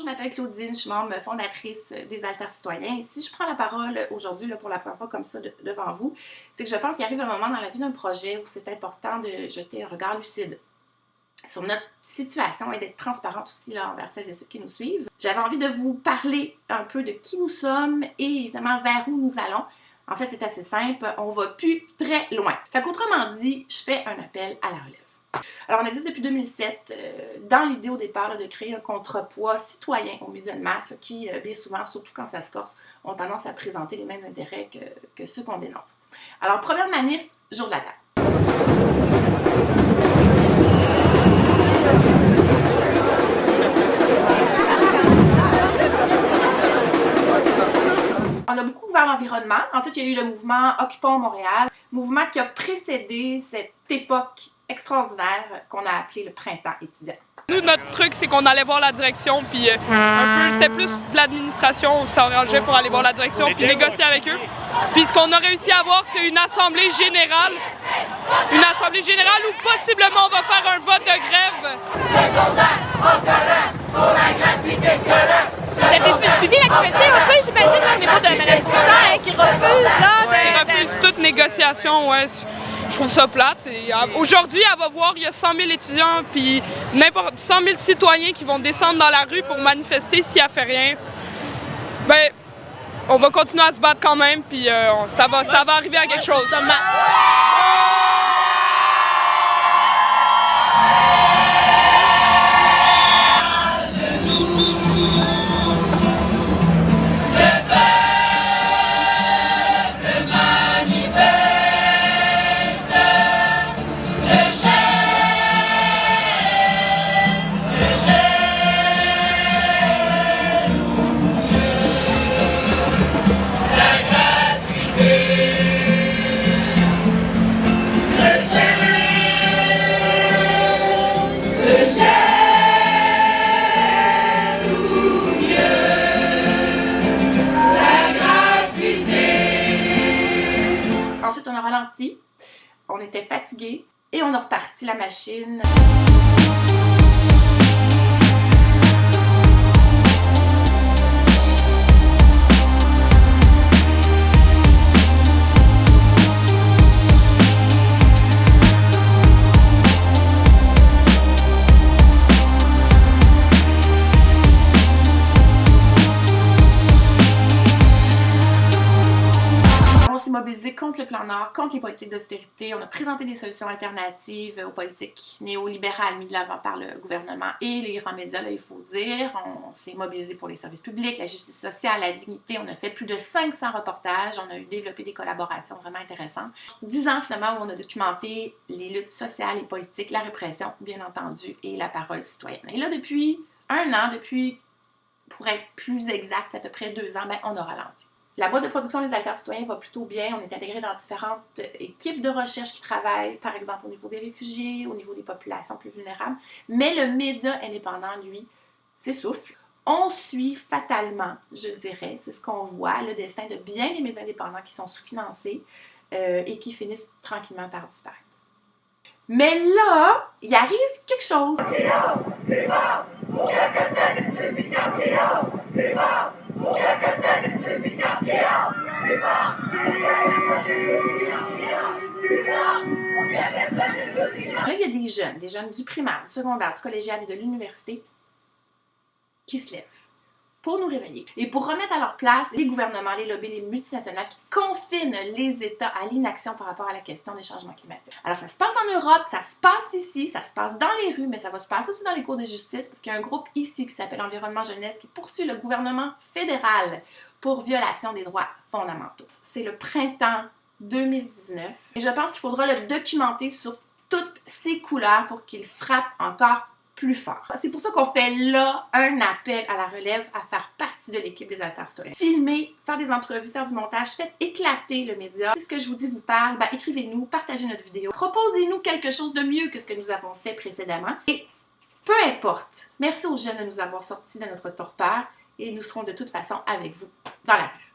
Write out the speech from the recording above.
m'appelle Claudine, je suis membre fondatrice des Alters citoyens. Et si je prends la parole aujourd'hui pour la première fois comme ça devant vous, c'est que je pense qu'il arrive un moment dans la vie d'un projet où c'est important de jeter un regard lucide sur notre situation et d'être transparente aussi là, envers celles et ceux qui nous suivent. J'avais envie de vous parler un peu de qui nous sommes et évidemment vers où nous allons. En fait, c'est assez simple, on va plus très loin. Fait qu'autrement dit, je fais un appel à la relève. Alors, on existe depuis 2007 dans l'idée au départ là, de créer un contrepoids citoyen aux médias de masse qui, bien souvent, surtout quand ça se corse, ont tendance à présenter les mêmes intérêts que ceux qu'on dénonce. Alors, première manif, jour de la Terre. On a beaucoup ouvert l'environnement. Ensuite, il y a eu le mouvement Occupons Montréal, mouvement qui a précédé cette époque extraordinaire qu'on a appelé le printemps étudiant. Nous, notre truc, c'est qu'on allait voir la direction, puis c'était plus de l'administration, on s'arrangeait pour aller voir la direction, puis négocier avec eux. Puis ce qu'on a réussi à avoir, c'est une assemblée générale où possiblement on va faire un vote de grève. Secondaire, en colère, pour la gratuité scolaire. Vous avez suivi l'actualité un peu, j'imagine, au niveau de Mme Bouchard, qui refuse, là, Qui refuse toute négociation, ouais. Je trouve ça plate. Aujourd'hui, elle va voir, il y a 100 000 étudiants, puis 100 000 citoyens qui vont descendre dans la rue pour manifester si elle fait rien. Ben, on va continuer à se battre quand même, puis ça va arriver à quelque chose. Ensuite, on a ralenti, on était fatigués et on a reparti la machine. Mobilisé contre le plan Nord, contre les politiques d'austérité. On a présenté des solutions alternatives aux politiques néolibérales mises de l'avant par le gouvernement et les grands médias, là, il faut dire. On s'est mobilisé pour les services publics, la justice sociale, la dignité. On a fait plus de 500 reportages. On a eu développé des collaborations vraiment intéressantes. 10 ans, finalement, où on a documenté les luttes sociales et politiques, la répression, bien entendu, et la parole citoyenne. Et là, depuis un an, pour être plus exact, à peu près 2 ans, on a ralenti. La boîte de production des Alters citoyens va plutôt bien. On est intégré dans différentes équipes de recherche qui travaillent, par exemple, au niveau des réfugiés, au niveau des populations plus vulnérables. Mais le média indépendant, lui, s'essouffle. On suit fatalement, je dirais, c'est ce qu'on voit, le destin de bien des médias indépendants qui sont sous-financés et qui finissent tranquillement par disparaître. Mais là, il arrive quelque chose. Là, il y a des jeunes du primaire, du secondaire, du collégial et de l'université qui se lèvent pour nous réveiller et pour remettre à leur place les gouvernements, les lobbies, les multinationales qui confinent les États à l'inaction par rapport à la question des changements climatiques. Alors, ça se passe en Europe, ça se passe ici, ça se passe dans les rues, mais ça va se passer aussi dans les cours de justice parce qu'il y a un groupe ici qui s'appelle Environnement Jeunesse qui poursuit le gouvernement fédéral pour violation des droits fondamentaux. C'est le printemps 2019 et je pense qu'il faudra le documenter sur toutes ses couleurs pour qu'il frappe encore plus fort. C'est pour ça qu'on fait là un appel à la relève à faire partie de l'équipe des Alters citoyens. Filmer, faire des entrevues, faire du montage, faites éclater le média. Si ce que je vous dis vous parle, écrivez-nous, partagez notre vidéo. Proposez-nous quelque chose de mieux que ce que nous avons fait précédemment. Et peu importe, merci aux jeunes de nous avoir sortis de notre torpeur et nous serons de toute façon avec vous dans la rue.